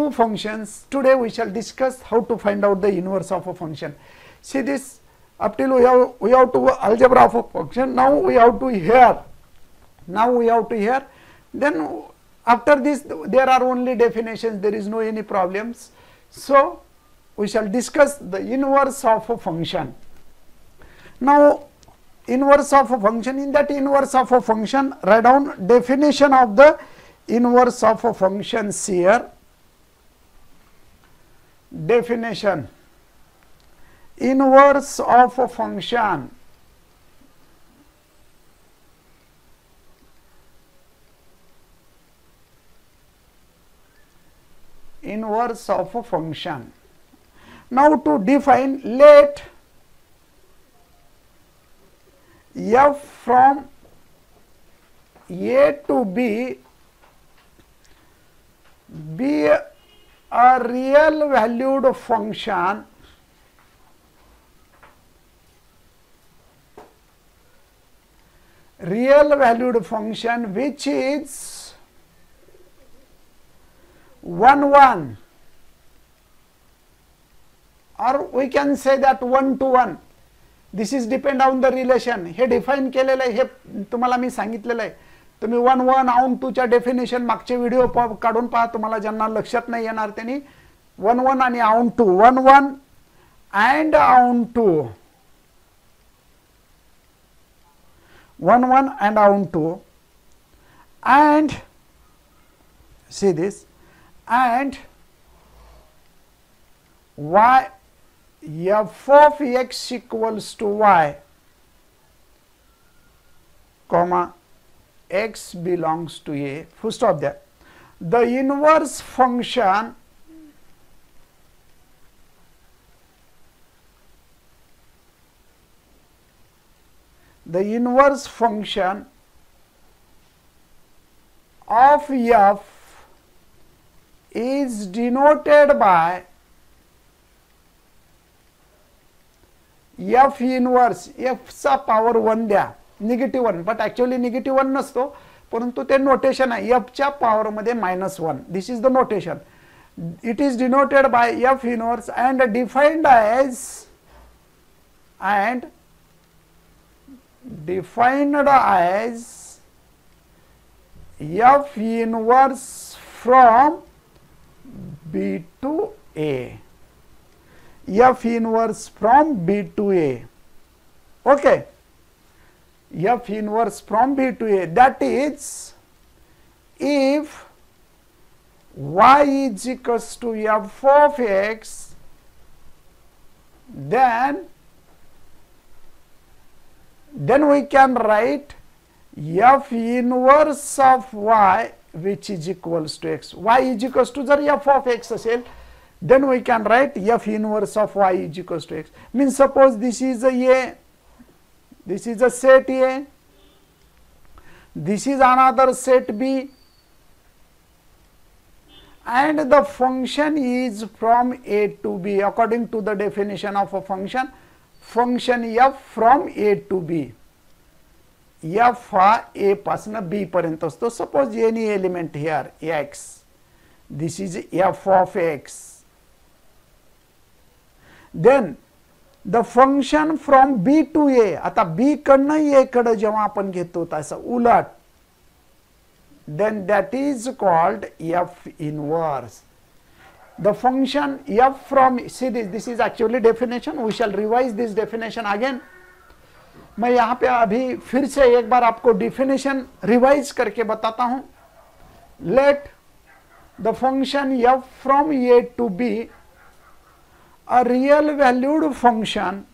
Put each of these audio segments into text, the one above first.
two functions. Today we shall discuss how to find out the inverse of a function. See this, up till we have to algebra of a function. Now we have to here. Then after this there are only definitions, there is no any problems. So we shall discuss the inverse of a function. Now inverse of a function, in that inverse of a function, write down definition of the inverse of a function here. Definition, inverse of a function. Inverse of a function. Now to define, let f from a to b be a real valued function which is 1 1, or we can say that 1 to 1. This is depend on the relation. हे define केलेलं आहे, हे तुम्हाला मी सांगितलेलं आहे. तुम्ही 1 1 own 2 च्या definition मागचे व्हिडिओ काढून पहा, तुम्हाला ज्यांना लक्षात नाही येणार त्यांनी 1 1 आणि आउन 2, 1 1 and आउन 2, 1 1 and आउन 2, and see this, and y f of x equals to y, comma x belongs to a, full stop there. The inverse function of f is denoted by f inverse, f चा power 1 द्या, negative 1, but actually negative 1 नसतो, परंतु ते notation आहे, f च्या power मध्ये -1. This is the notation. It is denoted by f inverse and defined as f inverse from b to a. F inverse from b to a. Okay. F inverse from b to a, that is, if y is equals to f of x, then we can write f inverse of y which is equals to x. Y is equals to जर f of x असेल, then we can write f inverse of y is equals to x. Means suppose this is a set A, this is another set B, and the function is from a to b according to the definition of a function f from a to b. f हा a पासून b पर्यंत असतो. Suppose any element here x, this is f of x. Then the function from b to a, आता b कडनं a कडे जेव्हा आपण घेतो तसं उलट, then that is called f inverse. The function f from, see this is actually definition, we shall revise this definition again. मैं यहाँ पे अभी फिर से एक बार आपको definition revise करके बताता हूँ. Let the function f from a to b a real valued function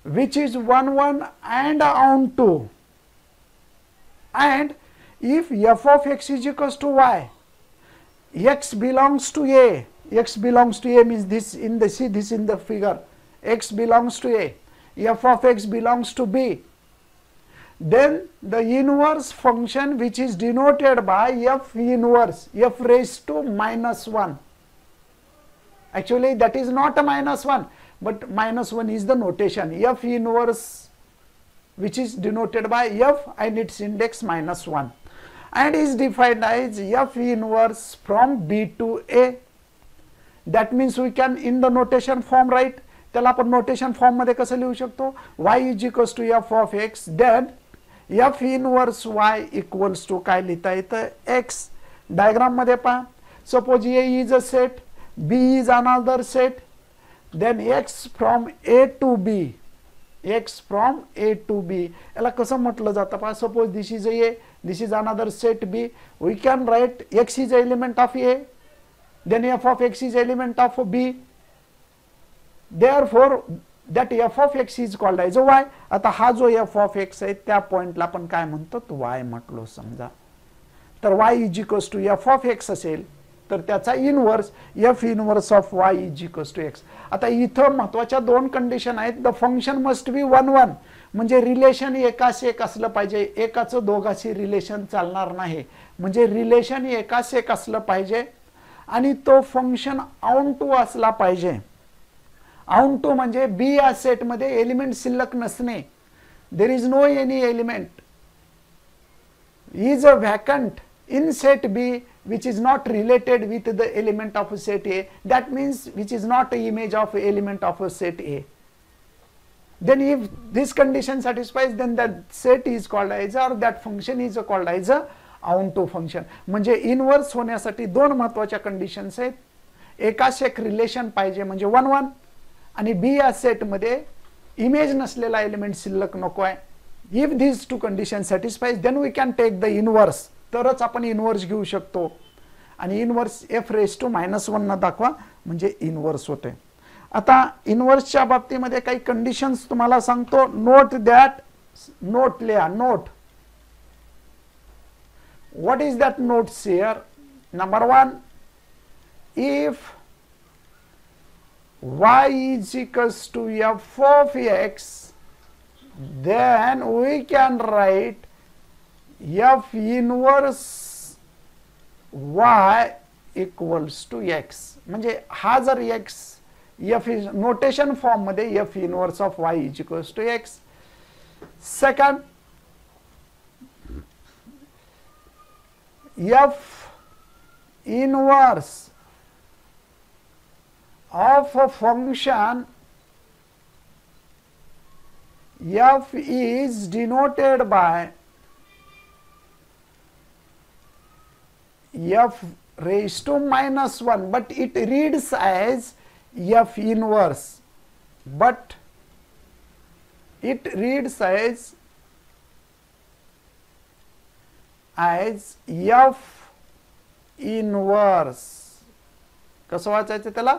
which is 1 1 and on 2, and if f of x is equals to y, x belongs to a, means this in the, see this in the figure, x belongs to a, f of x belongs to b, then the inverse function which is denoted by f inverse, f raised to -1. Actually that is not a -1, but -1 is the notation. F inverse which is denoted by f and its index -1. and is defined as f inverse from b to a. That means we can in the notation form write, त्याला आपण notation form मध्ये कसं लिहू शकतो, y is equals to f of x, then f inverse y equals to काय लिहिता येतं x. Diagram मध्ये पहा, suppose a is a set, b is another set, then x from a to b, x from a to b, याला कसं म्हटलं जातं पहा, suppose this is a, this is another set b, we can write x is element of a, then f of x is element of b, therefore that f of x is called as y. आता हा जो f of x आहे त्या पॉइंटला आपण काय म्हणतो, y म्हटलो समजा, तर y is equals to f of x असेल तर त्याचा inverse f inverse of y is equals to x. आता इथं महत्वाच्या दोन कंडिशन आहेत, द फंक्शन मस्ट बी 1 1, म्हणजे रिलेशन एकास एक असलं पाहिजे, एकाचं दोघाशी रिलेशन चालणार नाही, म्हणजे रिलेशन एकास एक असलं पाहिजे आणि तो फंक्शन ऑन टू असला पाहिजे. ऑन टू म्हणजे बी या सेट मध्ये एलिमेंट शिल्लक नसणे, there is no any element, is a vacant in set B which is not related with the element of set A, that means which is not an image of element of set A. Then if this condition satisfies, then that set is called as, or that function is called as a onto function. म्हणजे inverse होण्यासाठी दोन महत्वाच्या conditions आहेत, एकाच एक relation पाहिजे म्हणजे 1 1, आणि बी या सेट मध्ये इमेज नसलेला एलिमेंट शिल्लक नको आहे. If these two conditions satisfies, then we can take the inverse, तरच आपण इनवर्स घेऊ शकतो, आणि इनवर्स f रेस टू -1 न दाखवा म्हणजे इनवर्स होते. आता इनवर्सच्या बाबतीमध्ये काही कंडिशन्स तुम्हाला सांगतो, नोट दॅट, नोट लिहा, note, what is that notes here. Number 1, if y is equals to f of x, then we can write f inverse y equals to x. म्हणजे हा जर x f नोटेशन फॉर्म मध्ये f inverse of y is equals to x. Second, f inverse of a function f is denoted by f raised to -1, but it reads as f inverse, but it reads as f inverse. कसं वाचायचं त्याला,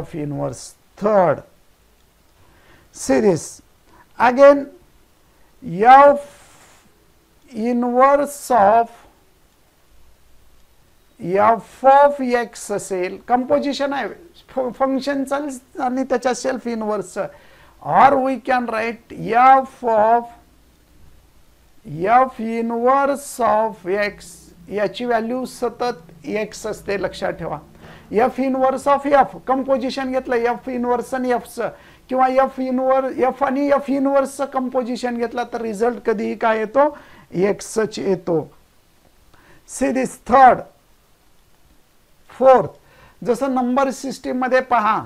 f inverse. Third, series again, f inverse of f of x असेल, composition आहे फंक्शनचं आणि त्याच्या self inverse, और we can write f of f inverse of x, याची व्हॅल्यू सतत x असते लक्षात ठेवा. f inverse of f, composition घेतलं f इनवर्स आणि f चं, किंवा f इनवर्स f आणि f इनवर्स कंपोजिशन घेतला तर रिझल्ट कधीही काय येतो, x च येतो. सिरीज. थर्ड, फोर्थ, जसं नंबर सिस्टीम मध्ये पहा,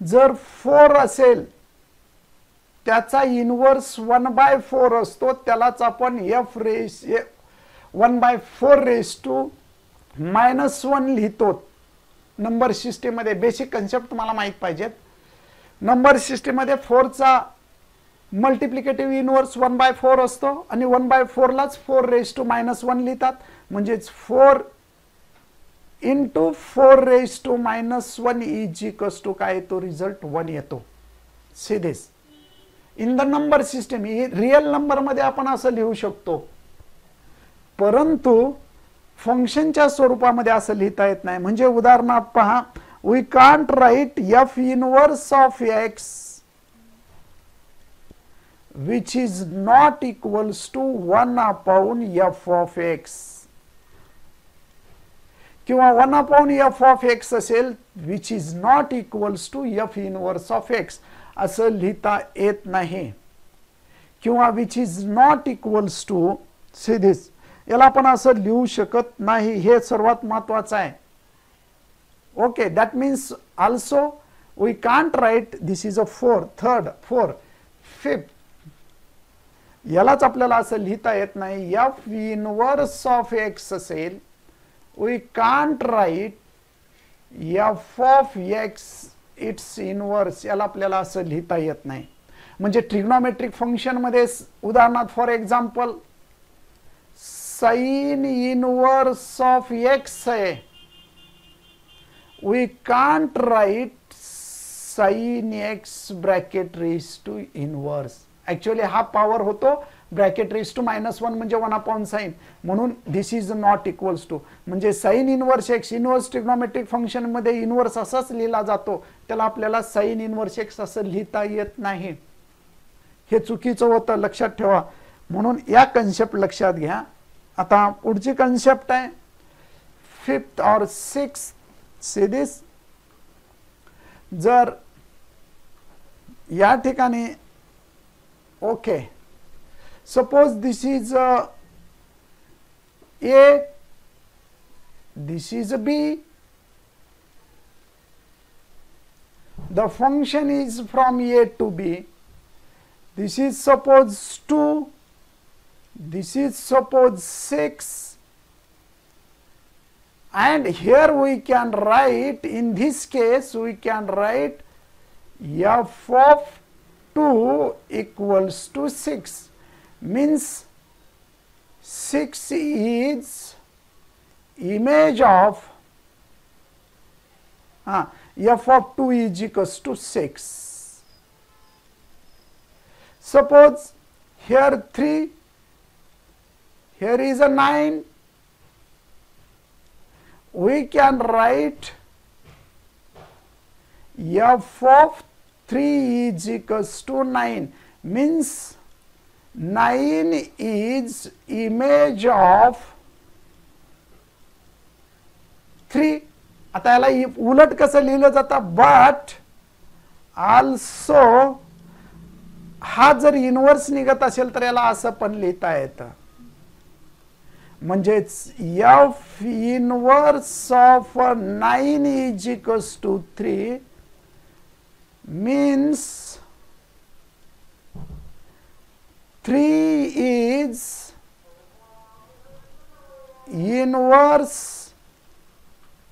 जर 4 असेल त्याचा इनवर्स 1/4 असतो, त्यालाच आपण f रेस 1/4 रेस टू -1 लिहितो. नंबर सिस्टीम मध्ये बेसिक कन्सेप्ट तुम्हाला माहित पाहिजेत. नंबर सिस्टीम मध्ये 4 चा मल्टिप्लिकेटिव्ह इनवर्स 1/4 असतो, आणि 1/4 लाच 4 रेस टू -1 लिहितात, म्हणजेच 4 into 4 raised to -1 is equals to काय येतो, रिझल्ट 1 येतो. See this in the number system. Real number मध्ये आपण असं लिहू शकतो, परंतु फंक्शनच्या स्वरूपामध्ये असं लिहिता येत नाही. म्हणजे उदाहरणार्थ पहा, we can't write f inverse of x which is not equals to 1/f of x, किंवा 1/f of x असेल which is not equals to f inverse of x असं लिहिता येत नाही, किंवा which is not equals to, see this, याला आपण असं लिहू शकत नाही, हे सर्वात महत्वाचं आहे. Okay, that means also we can't write this is a 4, third, 4, 5. यालाच आपल्याला असं लिहिता येत नाही. एफ इनवर्स ऑफ एक्स असेल, we can't write f of x it's inverse, याला आपल्याला असं लिहिता येत नाही. म्हणजे ट्रिग्नोमेट्रिक फंक्शन मध्ये उदाहरणार्थ for example sine inverse of x आहे, we can't write sine x bracket raise to inverse. Actually हा पॉवर होतो ब्रॅकेट रेज टू -1 म्हणजे 1/sin, म्हणून this is not equals to, म्हणजे sine inverse x, inverse trigonometric function मध्ये inverse असाच लिहिला जातो, त्याला आपल्याला साइन इनवर्स एक्स असं लिहिता येत नाही. हे चुकीचं होतं, लक्षात ठेवा. म्हणून या कन्सेप्ट लक्षात घ्या. आता पुढची कन्सेप्ट आहे 5th और 6th. सी दिस, जर या ठिकाणी okay, suppose this is A, this is B, the function is from A to B, this is suppose 2, this is suppose 6, and here we can write, in this case we can write f of 2 equals to 6, means 6 is image of f of 2 is equals to 6. Suppose here 3, here is a 9, we can write f of 3 is equals to 9, means 9 is image of 3. आता याला उलट कसं लिहिलं जातं, but also हा जर inverse निघत असेल तर याला असं पण लिहिता येतं, म्हणजेच f inverse of 9 is equals to 3 means 3 is inverse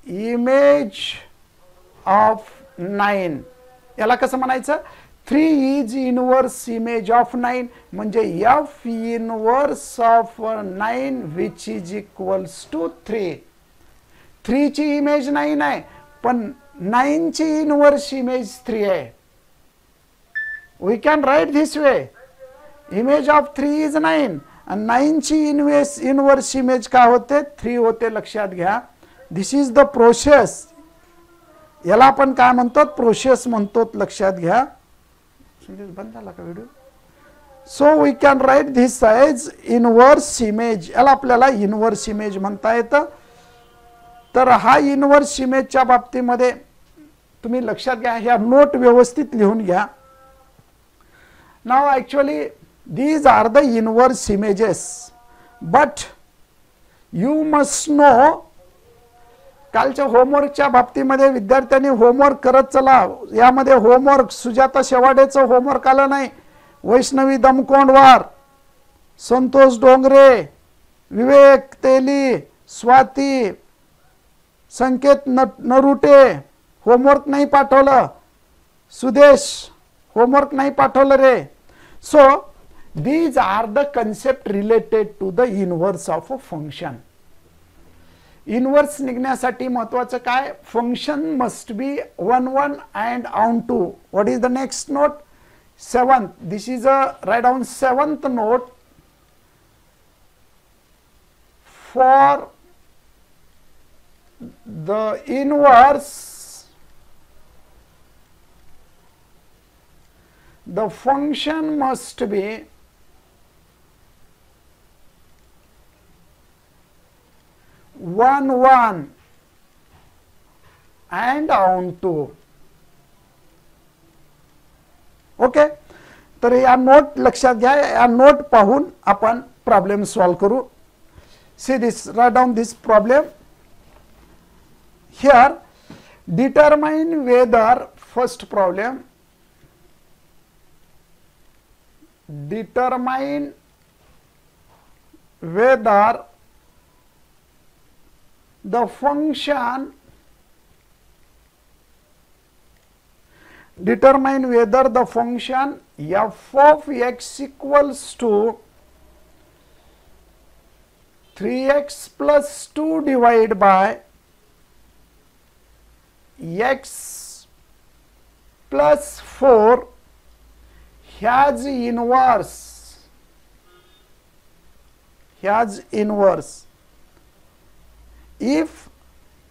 image of 9. याला कसं म्हणायचं, 3 इज इनवर्स इमेज ऑफ 9, म्हणजे f inverse of 9 which is equals to 3. 3 ची इमेज 9 आहे, पण 9 ची इनवर्स इमेज 3 आहे. We can write this way, image of 3 is 9 आणि 9 ची इनवर्स इमेज काय होते, 3 होते. लक्षात घ्या, दिस इज द प्रोसेस. याला आपण काय म्हणतो, प्रोसेस म्हणतो. लक्षात घ्या. बंद झाला का video. So we can write this as inverse image. याला आपल्याला इनवर्स इमेज म्हणता येतं. तर हा इनवर्स इमेजच्या बाबतीमध्ये तुम्ही लक्षात घ्या, ह्या नोट व्यवस्थित लिहून घ्या. Now actually these are the inverse images, but you must know. कालच्या होमवर्कच्या बाबतीमध्ये विद्यार्थ्यांनी होमवर्क करत चला. यामध्ये होमवर्क सुजाता शेवाडेचं होमवर्क आलं नाही, वैष्णवी दमकोंडवार, संतोष डोंगरे, विवेक तेली, स्वाती, संकेत नरुटे होमवर्क नाही पाठवलं, सुदेश होमवर्क नाही पाठवलं रे. So these are the concept related to the inverse of a function. Inverse निघण्यासाठी महत्वाचं काय, function must be 1 1 and on 2. What is the next note, 7th. This is a write down 7th note for the inverse, the function must be 1 1 and on 2. Okay. तर या note लक्षात घ्या. या note पाहून आपण problem solve करू. See this, write down this problem. Here, determine whether, first problem, determine whether the function, determine whether the function f of x equals to 3x plus 2 divided by x plus 4 has inverse, if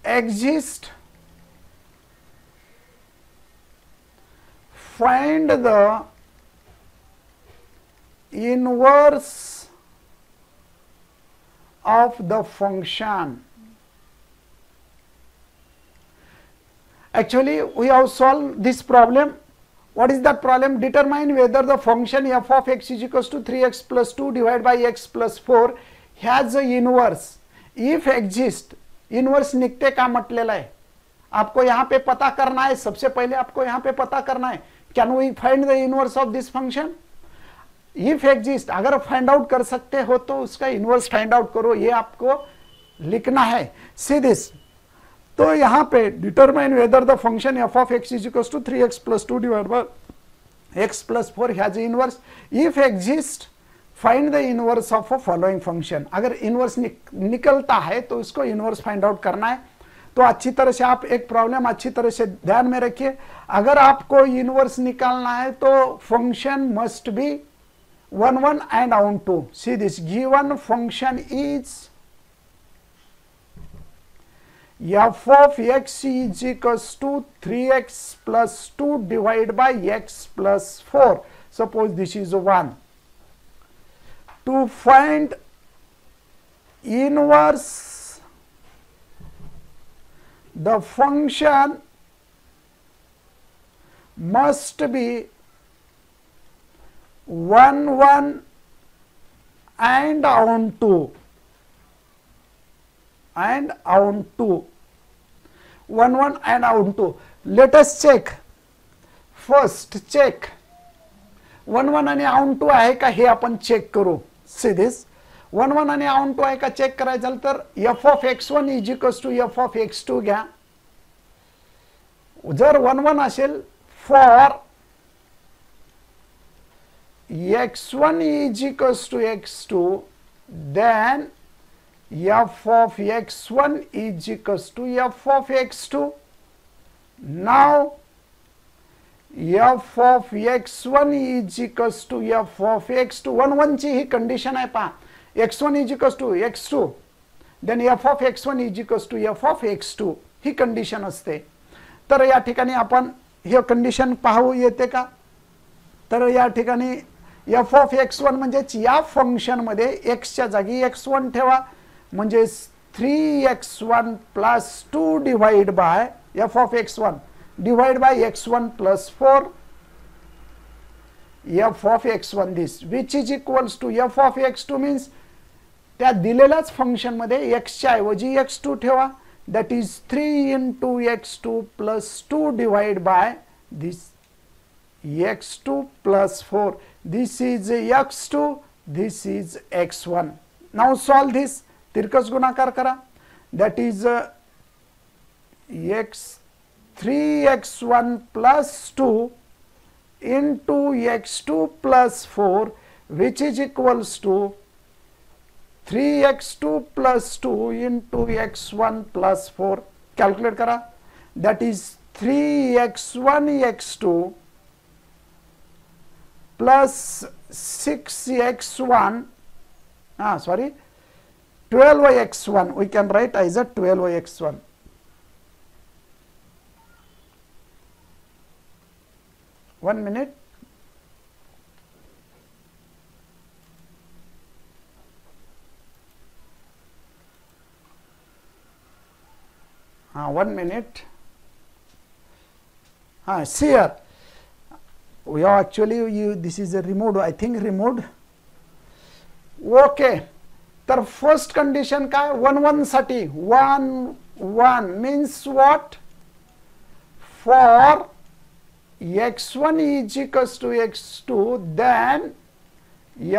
exist, find the inverse of the function. Actually, we have solved this problem. What is that problem? Determine whether the function f of x is equals to 3x plus 2 divided by x plus 4 has a inverse. If exist, inverse निकटे का म्हटलेला है. आपको यहाँ पे पता करना है, सबसे पहले आपको यहाँ पे पता करना है, can we find the inverse of this function. If exist, अगर फाइंड आउट कर सकते हो तो उसका इनवर्स फाइंड आउट करो, ये आपको लिखना है. सी दिस, तो यहाँ पे determine whether the function f of x is equal to 3x plus 2 divide by x plus 4 has inverse. If exist, find the inverse of a following function. अगर inverse निकलता है तो उसको इनवर्स फाइंड आउट करना है. तो अच्छी तरह से आप एक प्रॉब्लम अच्छी तरह से ध्यान में रखिए. अगर आपको इनवर्स निकालना है तो function must be 1 1 and on 2. See this, given function is f of x is equals to 3x plus 2 divided by x plus 4. Suppose this is 1. To find inverse, the function must be 1 1 and on 2 and on 2, 1 1 and on 2. Let us check. First check 1 1 आणि on 2 आहे का हे आपण check करू. See this, 1 1 आणि on 2 आहे का check करायचं झालं तर f of x1 is equals to f of x2 घ्या. जर 1 1 असेल for x1 is equals to x2, then f of x1 is equals to f of x2. Now f of x1 is equals to f of x2. 1 1 ची ही condition आहे पहा. x1 is equals to x2, then f of x1 is equals to f of x2 he condition असते. तर या ठिकाणी आपण ही condition पाहू येते का. तर या ठिकाणी f of x1 म्हणजेच या फंक्शन मध्ये x च्या जागी x1 ठेवा, म्हणजे 3x1 plus 2 divide bye f of x1 divide by x1 plus 4 f of x1 this, which is equals to f of x2 means त्या दिलेल्याच फंक्शन मध्ये x च्या ऐवजी x2 ठेवा, that is 3 into x2 plus 2 divide bye this x2 plus 4. This is x2, this is x1. Now solve this. तिरकस गुणाकार करा. That is x 3x1 plus 2 into x2 plus 4, which is equals to 3x2 plus 2 into x1 plus 4. Calculate करा. That is 3x1 x2 plus 6x1, 12x1, we can write as a 12x1. One minute. One minute. See here. We are actually, this is a removed, I think removed. Okay, तर first condition काय 1 1 साठी 1 1 means what, for x1 is equals to x2 then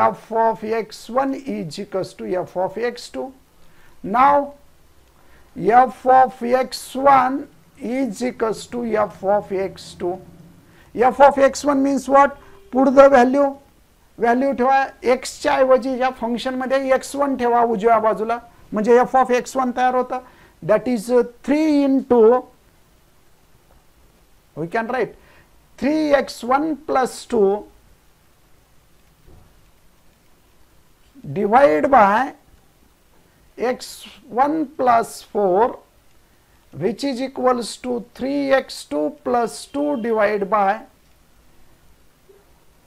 f of x1 is equals to f of x2. Now f of x1 is equals to f of x2. f of x1 means what, put the value ठेवा, x च्या ऐवजी या function मध्ये x1 ठेवा उजव्या बाजूला, म्हणजे f of x1 तयार होतं. That is 3 into, we can write 3x1 plus 2 divided by x1 plus 4 which is equals to 3x2 plus 2 divided by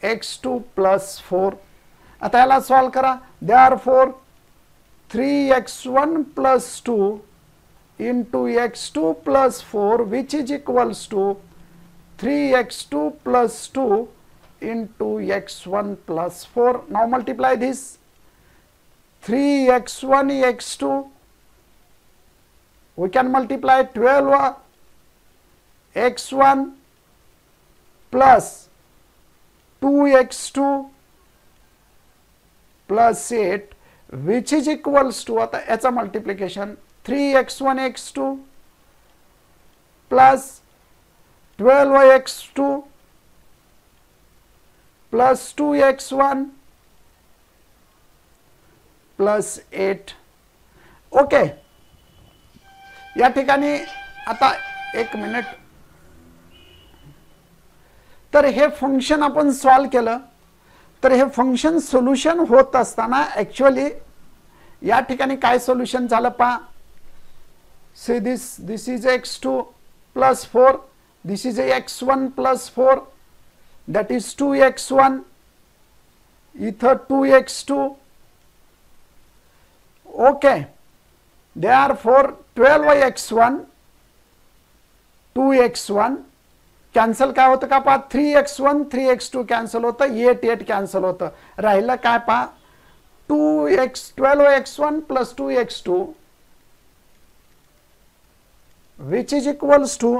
x2 plus 4. आता याला सॉल्व करा. Therefore 3x1 plus 2 into x2 plus 4 which is equals to 3x2 plus 2 into x1 plus 4. Now multiply this. 3x1 x2, we can multiply 12 x1 plus 2x2 plus 8 which is equals to, आता याचा multiplication 3x1 x2 plus 12x2 plus 2x1 plus 8. Okay, या ठिकाणी आता एक minute, तर हे function आपण solve केलं, तर हे फंक्शन सोल्युशन होत असताना ऍक्च्युअली या ठिकाणी काय सोल्युशन झालं पहा. See this is x2 plus 4, this is a x1 plus 4, that is 2x1, इथं 2x2. Okay, therefore 12x1 2x1 cancel काय होतं का पहा, 3x1 3x2 कॅन्सल होतं, 8 कॅन्सल होतं, राहिलं काय पहा 12x1 plus 2x2 which is equals to,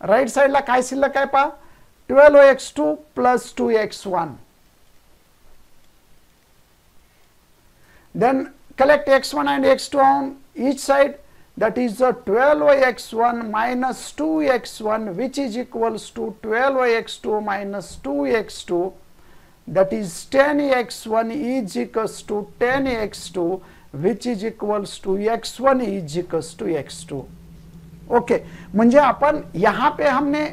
right साइडला काय शिल्लक आहे पहा 12x2 plus 2x1. Then collect x1 and x2 on each side, that is 12x1 minus 2x1 which is equals to 12x2 minus 2x2, that is 10x1 is equals to 10x2 which is equals to x1 is equals to x2. Okay, म्हणजे अपन यहाँ पे हमने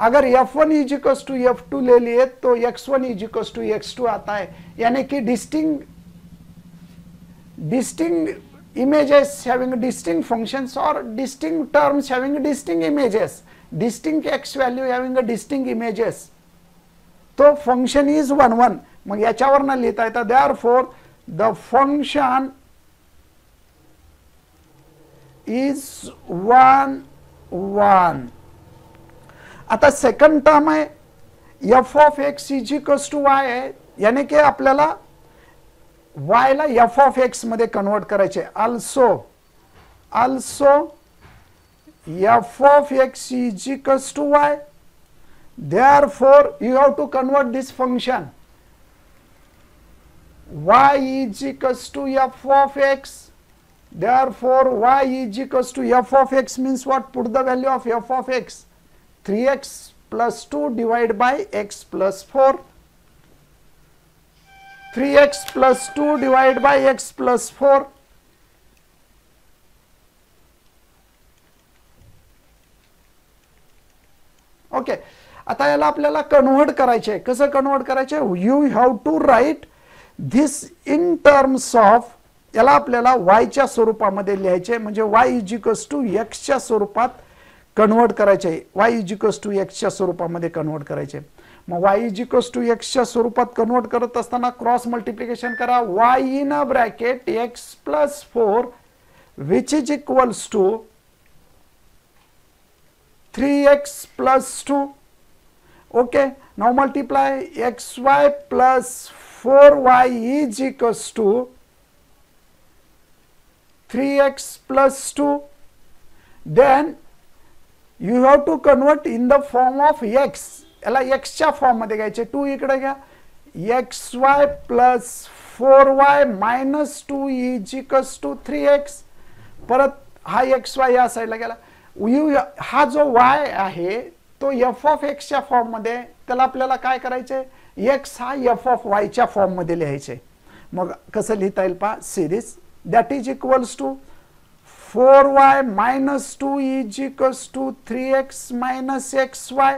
अगर f1 is equals to f2 ले लिए तो x1 is equals to x2 आता है, यानी कि distinct images having distinct functions or distinct terms having distinct images, distinct x value having a distinct images. तो function is 1 1, मग याच्यावरनं लिहिता येतं therefore the function is 1 1. आता सेकंड टर्म आहे f of x is equals to y आहे, यानी कि आपल्याला y ला f of x मध्ये कन्वर्ट करायचे. also f of x is equals to y, therefore you have to convert this function. y is equals to f of x, therefore y is equals to f of x means what, put the value of f of x 3x plus 2 divided by x plus 4, 3x plus 2 divided by x plus 4. Okay, आता याला आपल्याला convert करायचे. कसं convert करायचे, you have to write this in terms of, याला आपल्याला y च्या स्वरूपामध्ये लिहायचे, म्हणजे y is equals to x च्या स्वरूपात कन्वर्ट करायचे. y is equals to x च्या स्वरूपामध्ये कन्वर्ट करायचे. मग y is equals to x च्या स्वरूपात कन्वर्ट करत असताना क्रॉस मल्टिप्लिकेशन करा. y in a bracket x plus 4 which is equals to 3x plus 2. Okay, now multiply xy plus 4y is equals to 3x plus 2. Then you have to convert in the form of x. याला x च्या form मध्ये घ्यायचे. 2 इकडे घ्या. xy plus 4y minus 2 is equals to 3x. परत हा xy या साईडला गेला. हा जो y आहे तो f ऑफ x च्या फॉर्म मध्ये, त्याला आपल्याला काय करायचे, x हा f ऑफ y च्या फॉर्म मध्ये लिहायचे. मग कसं लिहिता येईल पहा, series that is equals to 4y minus 2 is equals to 3x minus xy.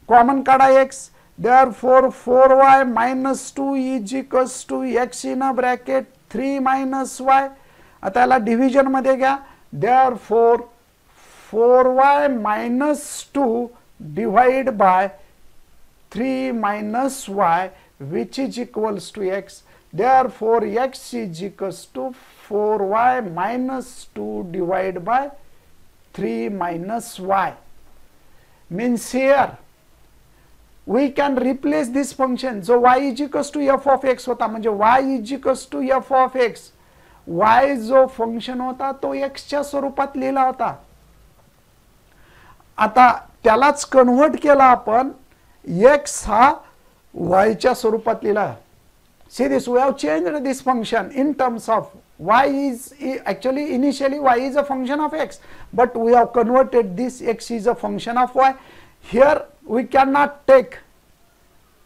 Common काढा x. Therefore 4y minus 2 is equals to x in a bracket 3 minus y. आता याला डिव्हिजन मध्ये घ्या. Therefore 4y minus 2 divided by 3 minus y which is equals to x. Therefore x is equals to 4y minus 2 divided by 3 minus y. Means here we can replace this function. So y is equals to f of x होता, म्हणजे y is equals to f of x. y जो function होता तो x च्या स्वरूपात लिहिला होता. आता त्यालाच कन्वर्ट केला आपण, x हा y च्या स्वरूपात लिहिला. See this, we have changed this function in terms of y is actually initially y is a function of x, but we have converted this x is a function of y. Here we cannot take,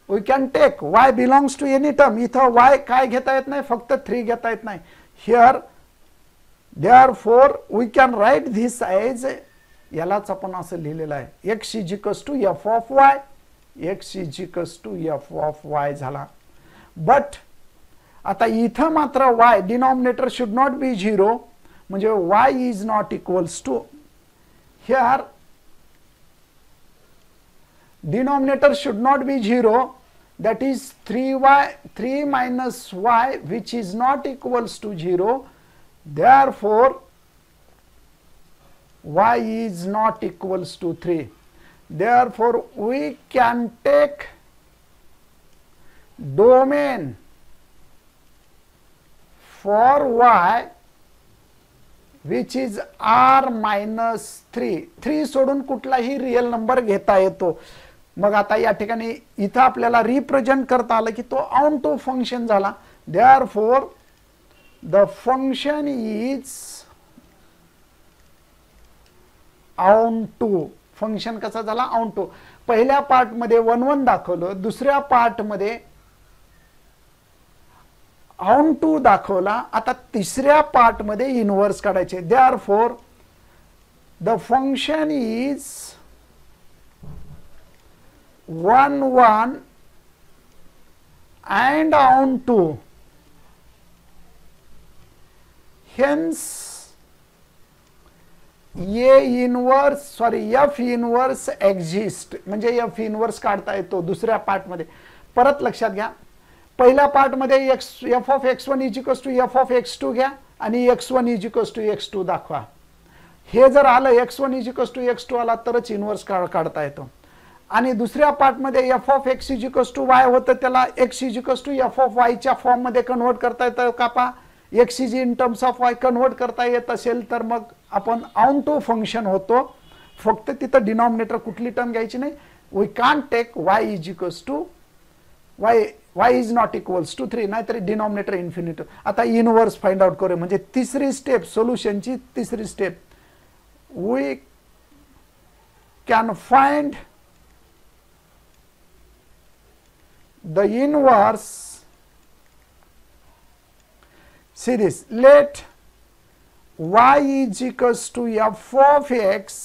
we can take y belongs to any term. इथं y काय घेता येत नाही, फक्त 3 घेता येत नाही. Here therefore we can write this as, यालाच आपण असं लिहिलेलं आहे, x is equals to f of y. x is equals to f of y झाला. बट आता इथं मात्र y denominator should not be 0, म्हणजे y is not equals to, here denominator should not be 0, that is 3 minus y which is not equals to 0. Therefore y is not equals to 3. Therefore we can take domain for y which is r minus 3. 3 सोडून कुठलाही real number घेता येतो. मग आता या ठिकाणी इथं आपल्याला रिप्रेझेंट करता आलं की तो ऑनटो फंक्शन झाला. Therefore the function is onto. Function कसा झाला, onto. पहिल्या पार्ट मध्ये 1 1 दाखवलं, दुसऱ्या पार्ट मध्ये onto दाखवला. आता तिसऱ्या पार्ट मध्ये इनवर्स काढायचे. Therefore the function is 1 1 and onto. Hence f inverse exist, म्हणजे f इनवर्स काढता येतो दुसऱ्या पार्ट मध्ये. परत लक्षात घ्या, पहिल्या पार्ट मध्ये f of x1 is equals to f of x2 घ्या आणि x1 is equals to x2 दाखवा. हे जर आलं x1 is equals to x2 आला तरच इनवर्स काढता येतो. आणि दुसऱ्या पार्ट मध्ये f of x is equals to y होतं, त्याला x is equals to f of y च्या फॉर्म मध्ये कन्वर्ट करता येतं का पहा. x is in terms of y convert करता येत असेल तर मग आपण ऑनटो फंक्शन होतो. फक्त तिथं डिनॉमिनेटर कुठली टर्म घ्यायची नाही. We can't take y is equals to y is not equals to 3, नाहीतर डिनॉमिनेटर इन्फिनिटी. आता इनवर्स फाइंड आउट करूया, म्हणजे तिसरी स्टेप, सोल्युशनची तिसरी step. We can find the inverse. See this, let y is equals to f of x.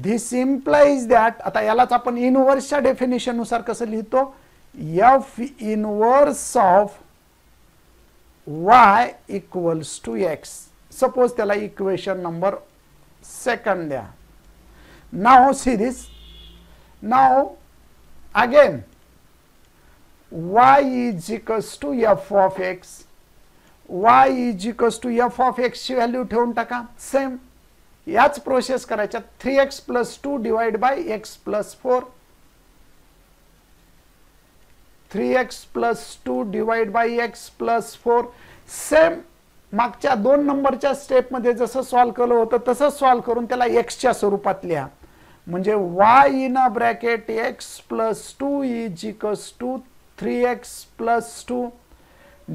This implies that, आता यालाच आपण इनवर्सच्या डेफिनेशन नुसार कसं लिहितो, f inverse of y equals to x. Suppose त्याला इक्वेशन नंबर 2 द्या. Now see this, now again y is equals to f of x. y is equals to f of x ची value ठेवून टाका. Same याच process करायच्या. 3x plus 2 divide by x plus 4. 3x plus 2 divide by x plus 4. Same मागच्या 2 नंबरच्या step मध्ये जसं solve केलं होतं तसंच सॉल्व करून त्याला x च्या स्वरूपात लिहा. म्हणजे y in a bracket x plus 2 is equals to 3x plus 2,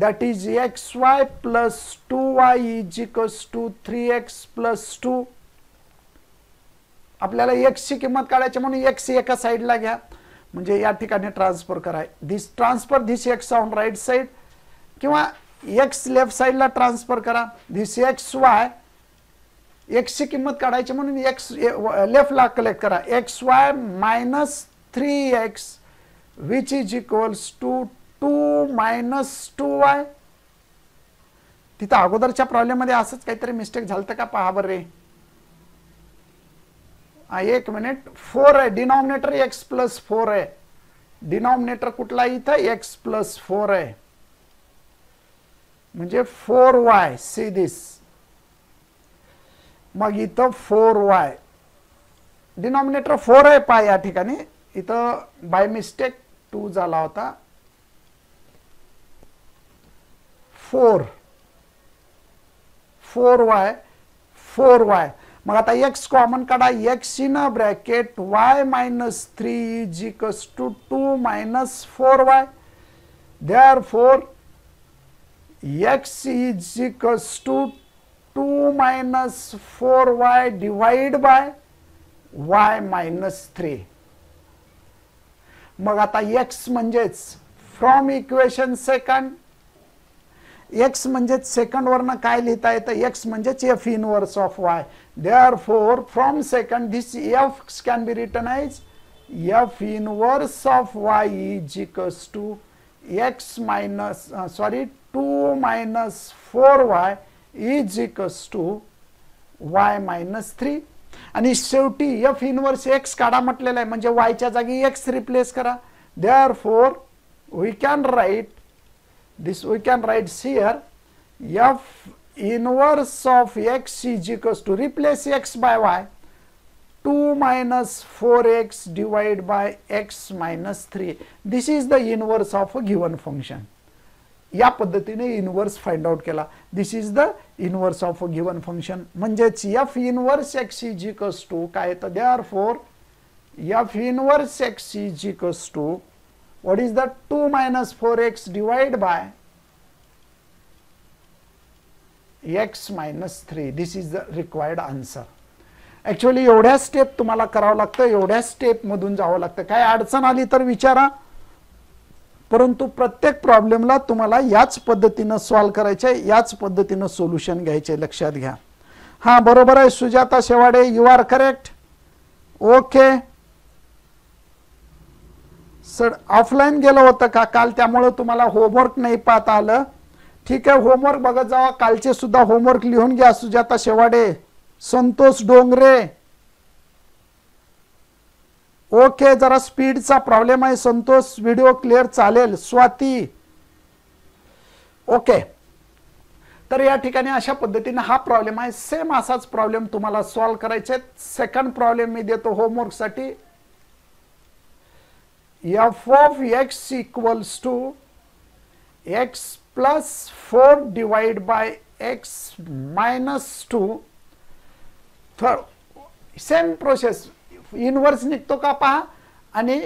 that is xy plus 2y is equals to 3x plus 2. आपल्याला x ची किंमत काढायची म्हणून x एका साइडला घ्या, म्हणजे या ठिकाणी ट्रान्सफर करा. This transfer this x on right side किंवा x लेफ्ट साइडला ट्रान्सफर करा. दिस xy x ची किंमत काढायची म्हणून x लेफ्टला कलेक्ट करा. xy minus 3x which is equals to 2 minus 2y. तिथं अगोदरच्या प्रॉब्लेम मध्ये असंच काहीतरी मिस्टेक झालं का पहा बरे. एक मिनिट. 4 आहे डिनॉमिनेटर, x प्लस 4 आहे. डिनॉमिनेटर कुठला इथं x प्लस 4 आहे, म्हणजे 4y. See this. मग इथं 4y डिनॉमिनेटर 4 आहे पहा या ठिकाणी. इथं बाय मिस्टेक 2 झाला होता. 4y. मग आता x कॉमन काढा. x in bracket y minus 3 is equals to 2 minus 4y. Therefore x is equals to 2 minus 4y divide by y minus 3. मग आता x म्हणजेच फ्रॉम इक्वेशन सेकंड, x म्हणजेच second वरनं काय लिहिता येतं, x म्हणजेच f inverse of y. Therefore from second this f can be written as f inverse of y is equals to x minus 2 minus 4y is equals to y minus 3. आणि शेवटी f inverse x काढा म्हटलेलं आहे, म्हणजे y च्या जागी x replace करा. Therefore we can write this, we can write here f inverse of x is equals to, replace x by y, 2 minus 4x divided by x minus 3. This is the inverse of a given function. या पद्धतीने inverse find out केला. This is the inverse of a given function. म्हणजेच f inverse x is equals to काय येतं, therefore f inverse x is equals to what is that 2 minus 4x divided by x minus 3. This is the required answer. Actually एवढ्या step तुम्हाला करावं लागतं, एवढ्या step मधून जावं लागतं. काय अडचण आली तर विचारा, परंतु प्रत्येक प्रॉब्लेमला तुम्हाला याच पद्धतीनं सॉल्व करायचे, याच पद्धतीनं सोल्युशन घ्यायचे. लक्षात घ्या. हा बरोबर आहे Sujata Shewade, you are correct. Okay sir, offline गेलं होतं का काल, त्यामुळे तुम्हाला होमवर्क नाही पाहता आलं. ठीक आहे, होमवर्क बघत जावा. कालचे सुद्धा होमवर्क लिहून घ्या. सुजाता शेवाडे, संतोष डोंगरे. ओके, जरा स्पीडचा प्रॉब्लेम आहे संतोष, व्हिडिओ क्लिअर चालेल. स्वाती. ओके, तर या ठिकाणी अशा पद्धतीने हा प्रॉब्लेम आहे. सेम असाच प्रॉब्लेम तुम्हाला सॉल्व करायचे. सेकंड प्रॉब्लेम मी देतो होमवर्क साठी. f of x equals to x plus 4 divided by x minus 2. Same process. Inverse निघतो का पहा, आणि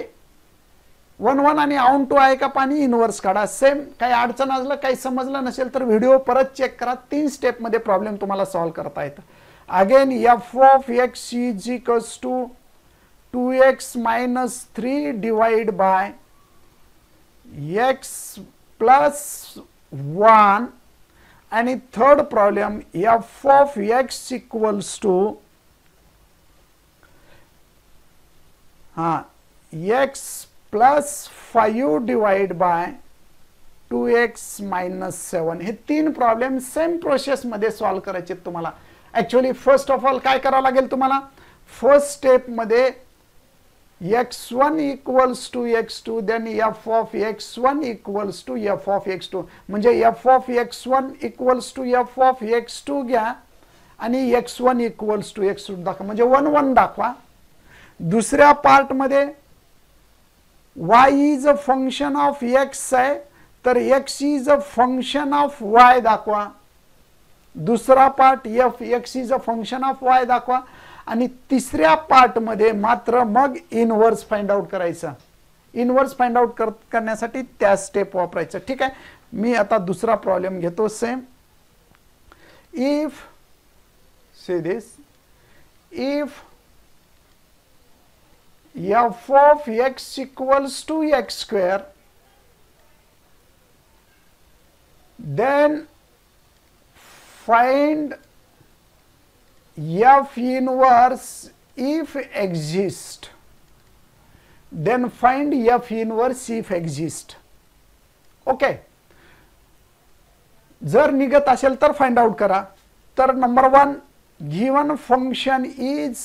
1 1 आणि आउंड 2 आहे का पाणी, इनवर्स काढा. सेम. काही अडचण असलं, काही समजलं नसेल तर व्हिडिओ परत चेक करा. 3 स्टेप मध्ये प्रॉब्लेम तुम्हाला सॉल्व करता येतं. Again f of x is equals to 2x minus 3 divided by x plus 1. आणि third problem f of x equals to x plus 5 divided by 2x minus 7. हे 3 problem same process मध्ये solve करायचे तुम्हाला. Actually first of all काय करावं लागेल तुम्हाला, first step मध्ये x1 equals to x2, then f of x1 equals to f of x2. म्हणजे f of x1 equals to f of x2 घ्या आणि x1 equals to x2 दाखवा, म्हणजे 1 1 दाखवा. दुसऱ्या पार्ट मध्ये y is a function of x आहे, तर x is a function of y दाखवा. दुसरा part f x is a function of y दाखवा. आणि तिसऱ्या पार्ट मध्ये मात्र मग इनवर्स फाइंड आउट करायचा. इनवर्स फाइंड आउट करण्यासाठी त्या स्टेप वापरायचं. ठीक आहे. मी आता दुसरा प्रॉब्लेम घेतो. Same if say this, if f of x equals to x square, then find f inverse if exist. Then find f inverse if exist. Okay. जर निघत असेल तर फाइंड आउट करा. तर number 1, given function is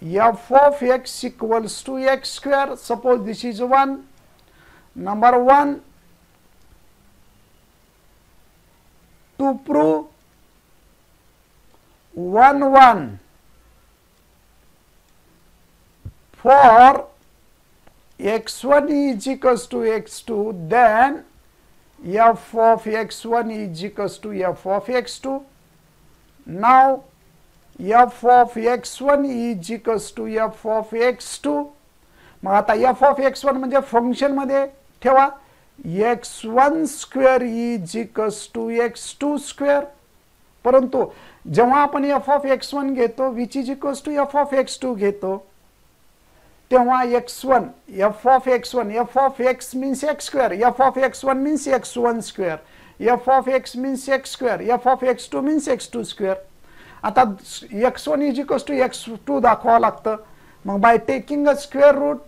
f of x equals to x square. Suppose this is 1. Number 1, to prove 1 1 for x1 is equals to x2, then f of x1 is equals to f of x2. Now f of x1 is equals to f of x2. मग आता f of x1 म्हणजे function मध्ये ठेवा x1 square is equals to x2 square. परंतु जेव्हा आपण f of x1 घेतो which is equals to f of x2 घेतो, तेव्हा x1 f of x1 f of x means x square, f of x1 means x1 square, f of x means x square, f of x2 means x2 square. आता x1 is equals to x2 दाखवावं लागतं. मग by taking a square root,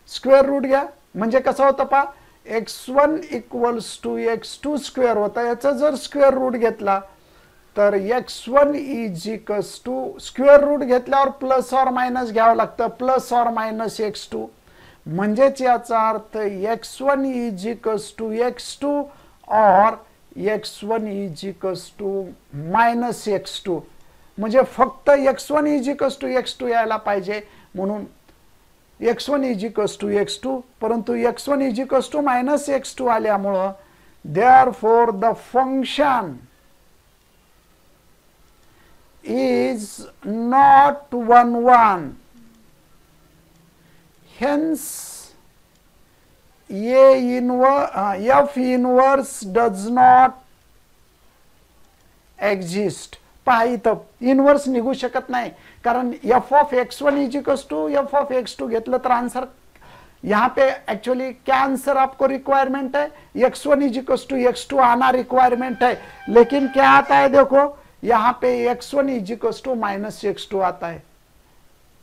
square root घ्या. म्हणजे कसं होतं पहा, x1 equals to x2 square होता. याचा जर स्क्वेअर रूट घेतला तर x1 is equals to square root घेतल्यावर प्लस और मायनस घ्यावं लागतं, प्लस और मायनस x2. म्हणजेच याचा अर्थ x1 is equals to x2 और x1 is equals to minus x2. म्हणजे फक्त x1 is equals to x2 यायला पाहिजे. म्हणून x1 is equals to x2, परंतु x1 is equals to minus x2 आल्यामुळं therefore the function is not 1 1. Hence f inverse does not exist. पहा इथं inverse निघू शकत नाही, कारण f of x1 is equals to f of x2 घेतलं तर आंसर यहाँ पे एक्चुअली क्या आंसर आपको रिक्वायरमेंट है, x1 is equals to x2 आना रिक्वायरमेंट है. लेकिन क्या आता है देखो यहाँ पे x1 is equals to minus x2 आता है.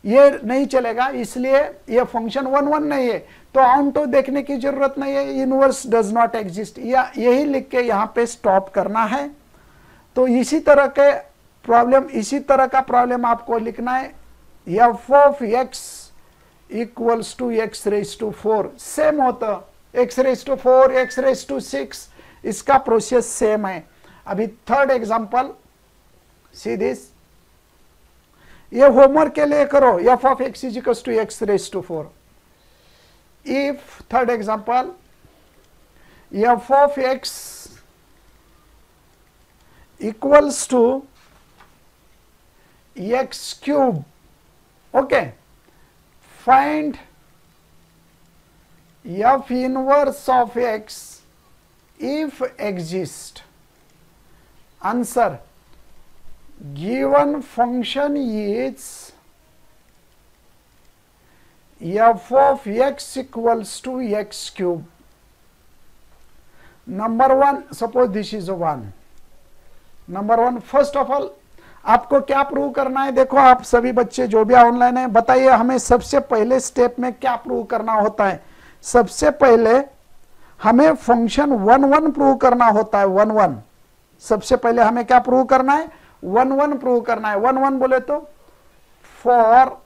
ये नहीं चलेगा, इसलिए ये फंक्शन 1 1 नहीं है. तो ऑनटो देखने की जरूरत नहीं है. इनवर्स डज नॉट एग्जिस्ट, यही लिख के यहाँ पे स्टॉप करना है. तो इसी तरह का प्रॉब्लम आपको लिखना है. f of x equals to x raise to 4 same होता, x raise to 4, x raise to 6, इसका प्रोसेस सेम है. अभी थर्ड एग्जांपल, सी दिस, ये होमवर्क के लिए करो. f of x is equals to x raise to 4. If third example f of x equals to x cube, okay, find f inverse of x if exist. Answer, given function is f of x equals to x cube. Number 1, suppose this is 1. Number 1, first of all आपको क्या prove करना है. देखो आप सभी बच्चे जो भी ऑनलाइन है, बताइए हमें सबसे पहले स्टेप में क्या प्रूव करना होता है. सबसे पहले हमें फंक्शन 1 1 प्रूव करना होता है. 1 1 सबसे पहले हमें क्या प्रूव करना है, 1 1 प्रूव करना है. 1 1 बोले तो for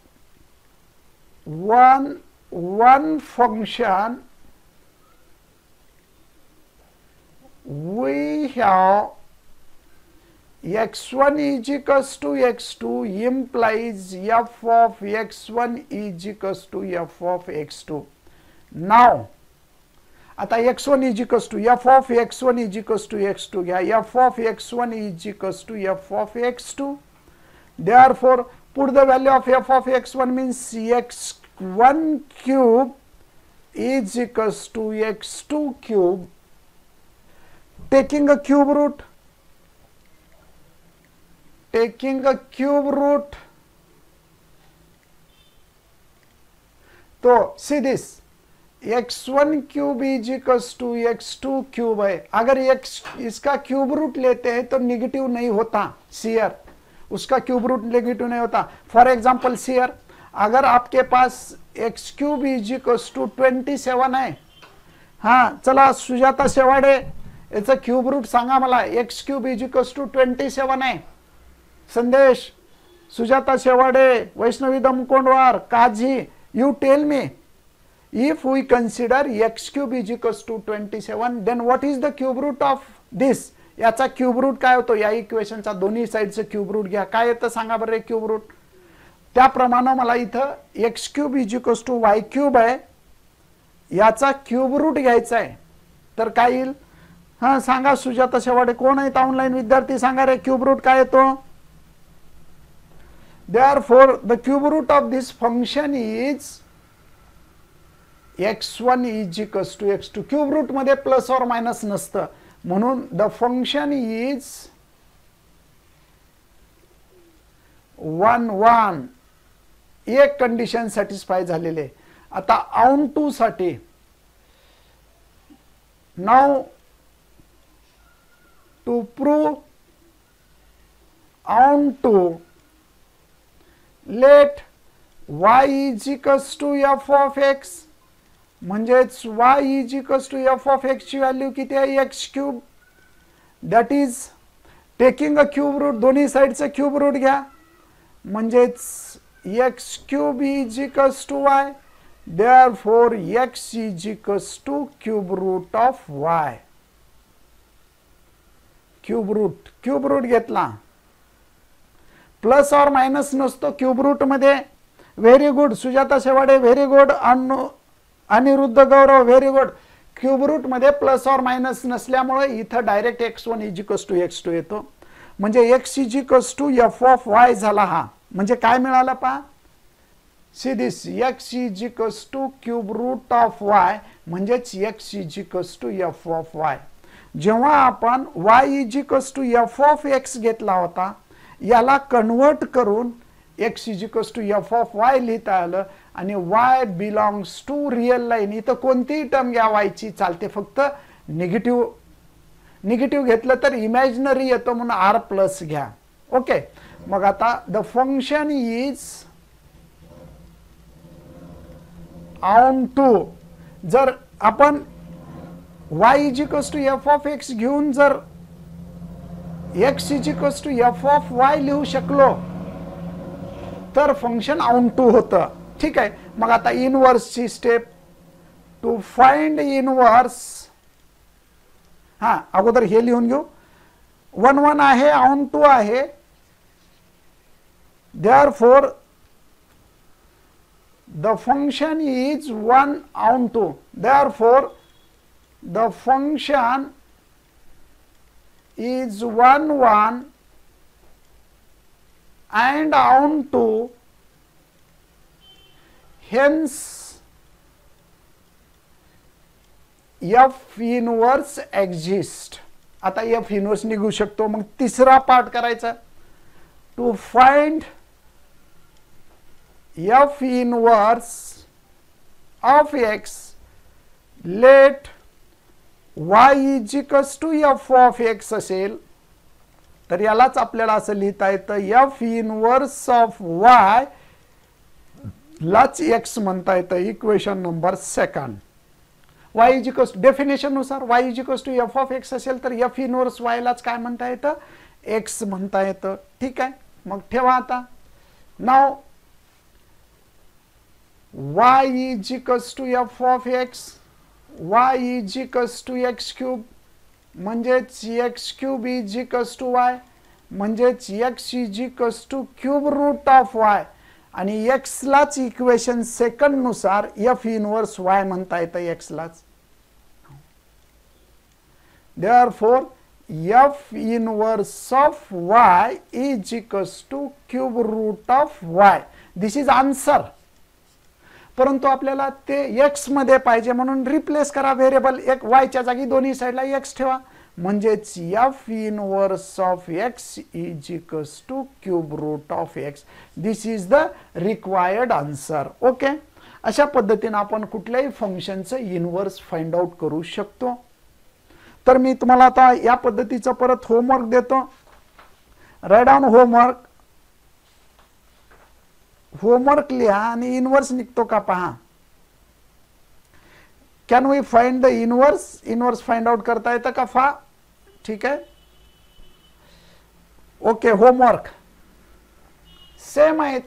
1 1 function we have x1 is equals to x2 implies f of x1 is equals to f of x2. Now आता x1 is equals to f of x1 is equals to x2 घ्या, f of x1 is equals to f of x2. Therefore put the value of f of x1 means x1 cube is equals to x2 cube. Taking a cube root, तो see this x1 cube is equals to x2 cube है. अगर इसका cube route लेते हैं तो negative नहीं होता shear, उसका क्यूब रूट नेगेटिव नहीं होता. फॉर एग्जांपल सीयर अगर आपके पास x cube is equals to 27 है. हाँ चला सुजाता शेवाडे याचं क्यूब रूट सांगा मला. x cube is equals to 27 आहे. Sandesh, Sujata Shewade, Vaishnavi Damkondwar, Kazi, you tell me, if we consider x cube is equals to 27, then what is the cube root of this? याचा cube route काय होतो? या इक्वेशनचा दोन्ही साइडचं क्यूब रूट घ्या. काय येतं सांगा बरं क्यूब रूट. त्याप्रमाणे मला इथं x cube is equals to y cube आहे, याचा क्यूब रूट घ्यायचा आहे. तर काय येईल? हां सांगा सुजाता शेवाडे, कोण आहेत ऑनलाइन विद्यार्थी, सांगा रे क्यूब रूट काय येतो. Therefore the cube root of this function is x1 is equals to x2. Cube root मध्ये प्लस और मायनस नसतं, म्हणून the function is 1 1. एक कंडिशन सॅटिस्फाय झालेले. आता ऑन टू साठी now to prove onto let y is equals to f of x, म्हणजेच y is equals to f of x ची व्हॅल्यू किती आहे? x cube. That is taking a cube root, दोन्ही साइडचं cube root घ्या, म्हणजेच x cube is equals to y. Therefore x is equals to cube root of y. Cube root घेतला, plus और minus नसतो क्यूब रूट मध्ये. Very good Sujata Shewade, very good. Aniruddha Gaurav, very good. Cube root मध्ये plus और minus नसल्यामुळे इथं direct x1 is equals to x2 येतो, म्हणजे x is equals to f of y झाला हा. म्हणजे काय मिळालं पहा, see this x is equals to cube root of y, म्हणजेच x is equals to f of y. जेव्हा आपण y is equals to f of x घेतला होता, याला कन्वर्ट करून x is equals to f of y लिहिता आलं, आणि y belongs to real line. इथं कोणतीही टर्म घ्या y ची चालते, फक्त निगेटिव्ह घेतलं तर इमॅजिनरी येतो म्हणून r प्लस घ्या. ओके, मग आता the function is onto. जर आपण y is equals to f of x घेऊन जर x is equals to f of y लिहू शकलो तर फंक्शन ऑन टू होतं. ठीक आहे, मग आता इनवर्सची स्टेप टू फाइंड इनवर्स. हा अगोदर हे लिहून घेऊ. 1 1 आहे, ऑन टू आहे. Therefore the function is 1 onto. Therefore the function is 1 1 and on to, hence f inverse exist. आता f इनवर्स निघू शकतो. मग तिसरा पार्ट करायचा, to find f inverse of x let y is equals to f of x असेल तर यालाच आपल्याला असं लिहिता येतं f इनवर्स ऑफ y लाच x म्हणता येतं. Equation number 2. y is equals definition नुसार y is equals to f of x असेल तर f इनवर्स y लाच काय म्हणता येतं? x म्हणता येतं. ठीक आहे, मग ठेवा आता. नाव y is equals to f of x, y is equals to x cube. म्हणजेच x cube is equals to y, म्हणजेच x is equals to cube root of y, आणि एक्स लाच इक्वेशन सेकंड नुसार एफ इनवर्स वाय म्हणता येतं x लाच. Therefore, f inverse of y is equals to cube root of y. This is answer. परंतु आपल्याला ते x मध्ये पाहिजे म्हणून रिप्लेस करा व्हेरिएबल, एक y च्या जागी दोन्ही साईडला x ठेवा, म्हणजेच f inverse of x is equals to cube root of x. This is the required answer. Okay, अशा पद्धतीने आपण कुठल्याही फंक्शनचं इनवर्स फाइंड आउट करू शकतो. तर मी तुम्हाला आता या पद्धतीचा परत होमवर्क देतो. Right down homework. होमवर्क लिहा आणि इनवर्स निघतो का पहा. Can we find the inverse. Inverse find out करता येतं का फा. ठीक आहे. ओके, होमवर्क सेम आहे.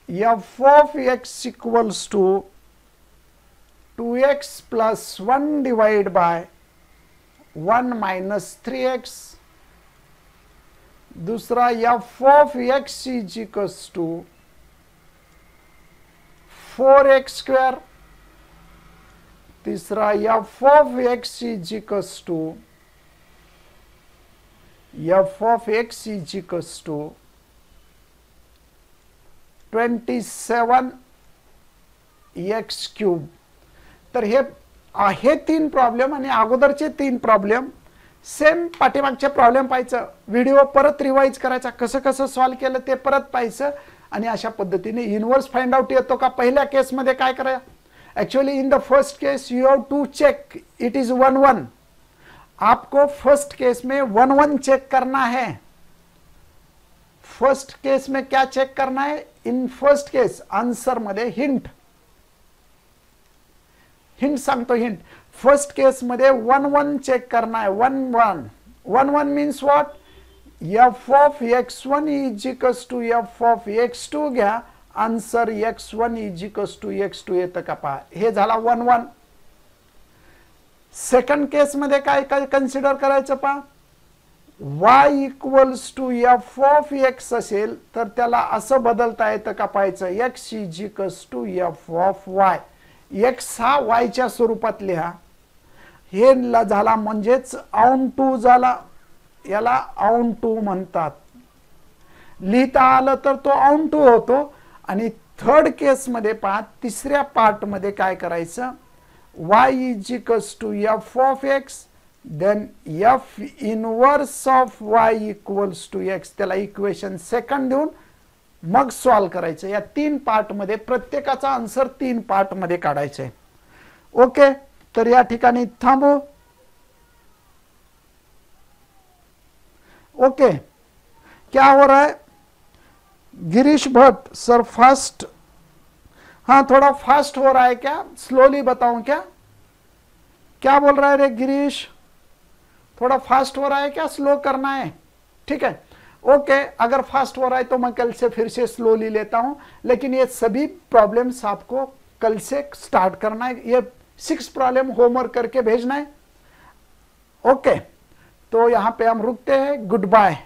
F of x equals to 2x plus 1 divide by 1 minus 3x. दूसरा f of x is equals to 4x square. तीसरा f of x is equals to to 27x cube. तर हे 3 problem आणि अगोदरचे 3 problem same पाठीमागचे problem पाहायचं, video परत revise करायचा, कसं कसं सॉल्व केलं ते परत पाहायचं, आणि अशा पद्धतीने इनवर्स फाइंड आउट येतो का. पहिल्या केसमध्ये काय करा, actually in the first case you have to check it is 1-1. आपको फर्स्ट केस में 1-1 चेक करना है. फर्स्ट केस में क्या चेक करना है. इन फर्स्ट केस आंसर मध्ये हिंट सांगतो. हिंट फर्स्ट केस मध्ये 1-1 चेक करना है. 1-1 means what. F of x1 is equals to f of x2 घ्या, answer x1 is equals to x2 येतं का पहा. हे झाला 1-1. सेकंड केस मध्ये काय काय कन्सिडर करायचं पहा. y equals to f of x असेल तर त्याला असं बदलता येतं का पाहायचं. x is equals to f of y. x हा y च्या स्वरूपात लिहा. हे झाला म्हणजेच ऑन टू झाला, याला ऑन टू म्हणतात. लिहिता आलं तर तो ऑन टू होतो. आणि थर्ड केस मध्ये पहा, तिसऱ्या पार्ट मध्ये काय करायचं. y is equals to f of x, then f inverse of y equals to x. त्याला इक्वेशन सेकंड देऊन मग सॉल्व करायचं. या 3 पार्ट मध्ये प्रत्येकाचा आन्सर 3 पार्ट मध्ये काढायचा आहे. ओके, तर या ठिकाणी थांबू. ओके, क्या हो रहा है गिरीश भट्ट सर. फास्ट, हाँ थोड़ा फास्ट हो रहा है क्या, स्लोली बताऊं क्या. क्या बोल रहा है रे गिरीश, थोड़ा फास्ट हो रहा है क्या, स्लो करना है. ठीक है, ओके, अगर फास्ट हो रहा है तो मैं कल से फिर से स्लोली लेता हूं, लेकिन ये सभी प्रॉब्लम्स आपको कल से स्टार्ट करना है. ये 6 प्रॉब्लम होमवर्क करके भेजना है. ओके, तो यहां पे हम रुकते हैं. Good bye.